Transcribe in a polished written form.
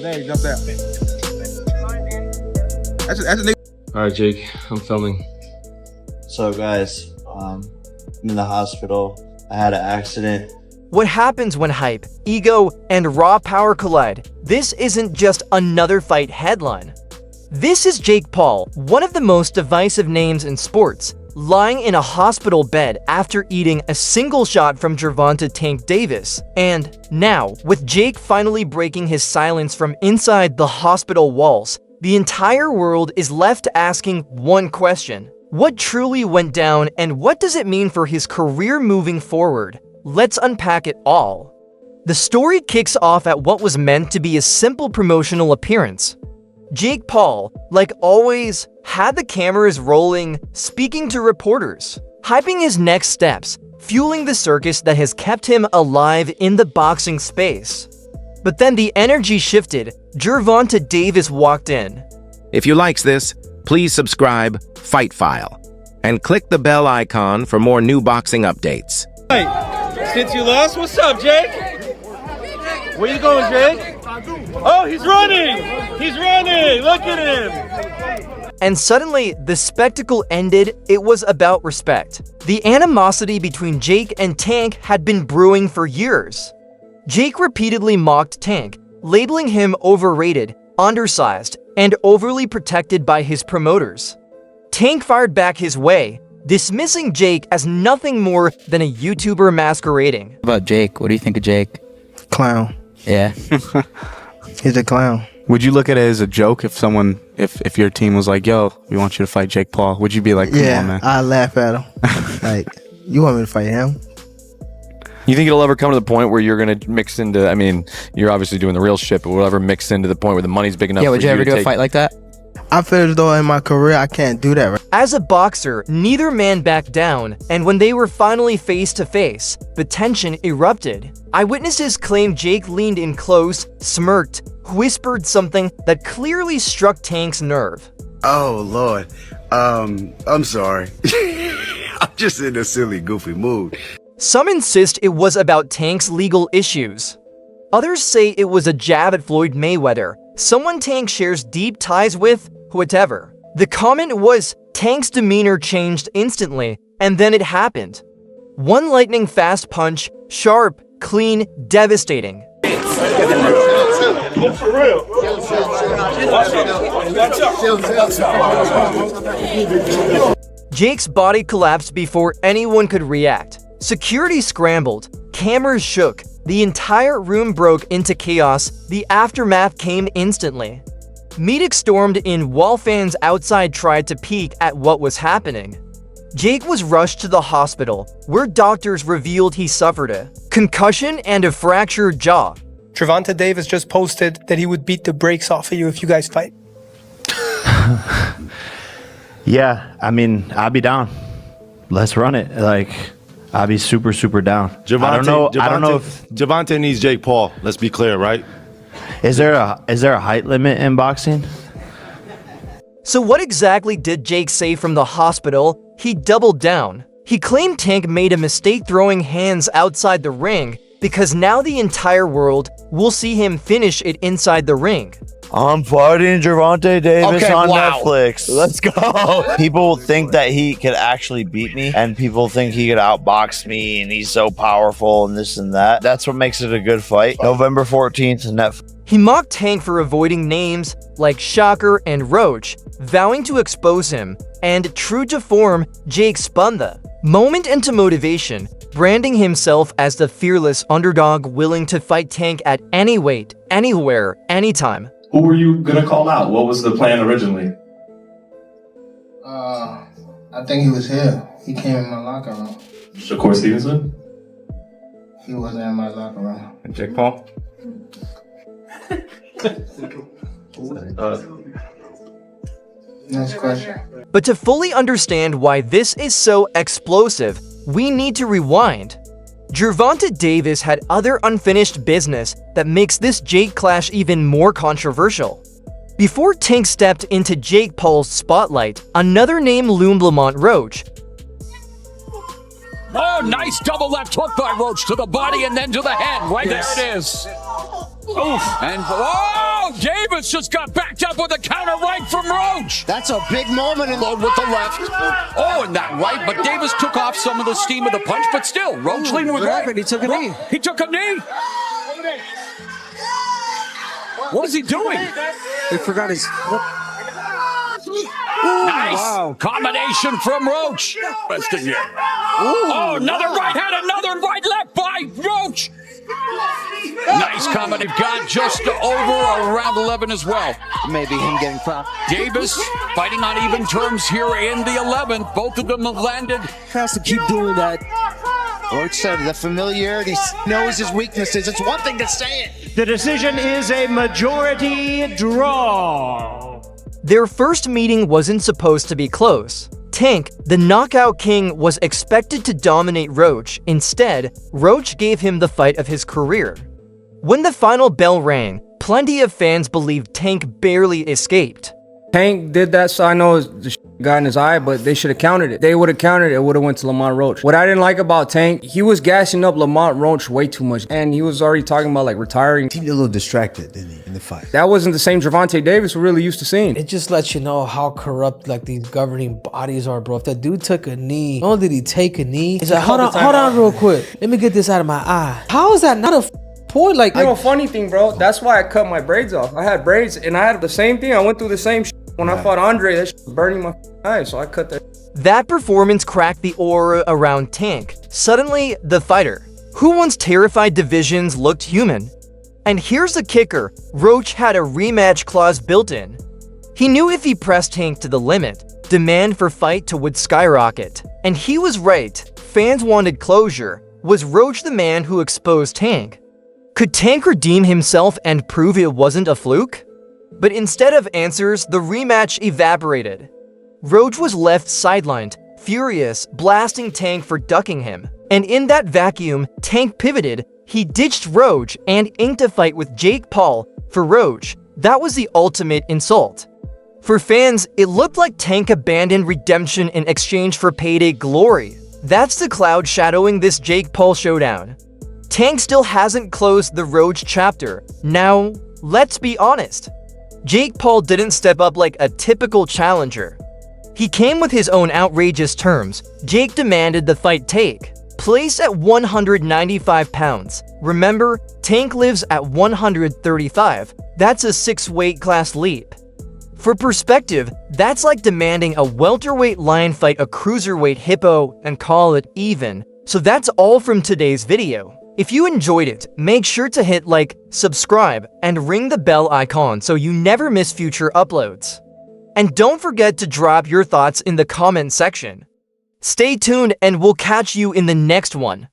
Dang, jumped out. That's a nigga. All right, Jake, I'm filming. So guys, I'm in the hospital. I had an accident. What happens when hype, ego, and raw power collide? This isn't just another fight headline. This is Jake Paul, one of the most divisive names in sports, lying in a hospital bed after eating a single shot from Gervonta "Tank" Davis. And now, with Jake finally breaking his silence from inside the hospital walls, the entire world is left asking one question. What truly went down, and what does it mean for his career moving forward? Let's unpack it all. The story kicks off at what was meant to be a simple promotional appearance. Jake Paul, like always, had the cameras rolling, speaking to reporters, hyping his next steps, fueling the circus that has kept him alive in the boxing space. But then the energy shifted. Gervonta Davis walked in. If you likes this, please subscribe, Fight File, and click the bell icon for more new boxing updates. Hey, since you lost, what's up, Jake? Where you going, Jake? Oh, he's running! He's running! Look at him! And suddenly, the spectacle ended. It was about respect. The animosity between Jake and Tank had been brewing for years. Jake repeatedly mocked Tank, labeling him overrated, undersized, and overly protected by his promoters. Tank fired back his way, dismissing Jake as nothing more than a YouTuber masquerading. What about Jake? What do you think of Jake? Clown. Yeah. He's a clown. Would you look at it as a joke if someone, if your team was like, yo, we want you to fight Jake Paul? Would you be like, come on, man? I laugh at him. Like, you want me to fight him? You think it'll ever come to the point where you're going to mix into, I mean, you're obviously doing the real shit, but will it ever mix into the point where the money's big enough for you to take? Yeah, would you ever do a fight like that? I feel as though in my career, I can't do that. Right? As a boxer, neither man backed down, and when they were finally face to face, the tension erupted. Eyewitnesses claimed Jake leaned in close, smirked, whispered something that clearly struck Tank's nerve. Oh, Lord. I'm sorry. I'm just in a silly, goofy mood. Some insist it was about Tank's legal issues. Others say it was a jab at Floyd Mayweather, someone Tank shares deep ties with, whatever. The comment was, Tank's demeanor changed instantly, and then it happened. One lightning-fast punch, sharp, clean, devastating. For real. Jake's body collapsed before anyone could react. Security scrambled, cameras shook, the entire room broke into chaos. The aftermath came instantly. Media stormed in while fans outside tried to peek at what was happening. Jake was rushed to the hospital, where doctors revealed he suffered a concussion and a fractured jaw. Gervonta Davis just posted that he would beat the brakes off of you if you guys fight. Yeah, I mean, I'll be down. Let's run it. Like, I'll be super, super down. I don't know if Gervonta needs Jake Paul. Let's be clear, right? Is there a height limit in boxing? So what exactly did Jake say from the hospital? He doubled down. He claimed Tank made a mistake throwing hands outside the ring because now the entire world will see him finish it inside the ring. I'm fighting Gervonta Davis on Netflix. Let's go. People think that he could actually beat me, and people think he could outbox me, and he's so powerful and this and that. That's what makes it a good fight. November 14th, Netflix. He mocked Tank for avoiding names like Shocker and Roach, vowing to expose him, and true to form, Jake spun the moment into motivation, branding himself as the fearless underdog willing to fight Tank at any weight, anywhere, anytime. Who were you gonna call out? What was the plan originally? I think he was here. He came in my locker room. Shakur Stevenson? He wasn't in my locker room. And Jake Paul? Next question. But to fully understand why this is so explosive, we need to rewind. Gervonta Davis had other unfinished business that makes this Jake clash even more controversial. Before Tank stepped into Jake Paul's spotlight, another name loomed: Lamont Roach. Oh, nice double left hook by Roach to the body and then to the head. Right there it is. Oof. And oh, Oh, Davis just got backed up with a counter right from Roach. That's a big moment in load with the left. Oh, and that right, but Davis took off some of the steam of the punch, but still, Roach leaning with right. He took a knee. He took a knee. What is he doing? He forgot his... Nice combination from Roach. Resting here. Oh, another right hand, another right left by Roach. Nice combination. Got just over around 11 as well. Maybe him getting popped. Davis fighting on even terms here in the 11th. Both of them have landed. Has to keep doing that. Roach said the familiarity, knows his weaknesses. It's one thing to say it. The decision is a majority draw. Their first meeting wasn't supposed to be close. Tank, the knockout king, was expected to dominate Roach. Instead, Roach gave him the fight of his career. When the final bell rang, plenty of fans believed Tank barely escaped. Tank did that, so I know the got in his eye, but they should have countered it. They would have countered it, it would have went to Lamont Roach. What I didn't like about Tank, he was gassing up Lamont Roach way too much, and he was already talking about like retiring. He seemed a little distracted, didn't he, in the fight? That wasn't the same Gervonta Davis we're really used to seeing. It just lets you know how corrupt like these governing bodies are, bro. If that dude took a knee, not only did he take a knee, he's like, hold on real quick. Let me get this out of my eye. How is that not a point? Like, you know, funny thing, bro, that's why I cut my braids off. I had braids, and I had the same thing. I went through the same shit. When I fought Andre, that shit was burning my eyes, so I cut that. That performance cracked the aura around Tank. Suddenly, the fighter, who once terrified divisions, looked human. And here's the kicker, Roach had a rematch clause built in. He knew if he pressed Tank to the limit, demand for fight would skyrocket. And he was right, fans wanted closure. Was Roach the man who exposed Tank? Could Tank redeem himself and prove it wasn't a fluke? But instead of answers, the rematch evaporated. Roach was left sidelined, furious, blasting Tank for ducking him. And in that vacuum, Tank pivoted, he ditched Roach and inked a fight with Jake Paul. For Roach, that was the ultimate insult. For fans, it looked like Tank abandoned redemption in exchange for payday glory. That's the cloud shadowing this Jake Paul showdown. Tank still hasn't closed the Roach chapter. Now, let's be honest. Jake Paul didn't step up like a typical challenger. He came with his own outrageous terms. Jake demanded the fight take place at 195 pounds. Remember, Tank lives at 135. That's a 6 weight class leap. For perspective, that's like demanding a welterweight lion fight a cruiserweight hippo and call it even. So that's all from today's video. If you enjoyed it, make sure to hit like, subscribe, and ring the bell icon so you never miss future uploads. And don't forget to drop your thoughts in the comment section. Stay tuned and we'll catch you in the next one.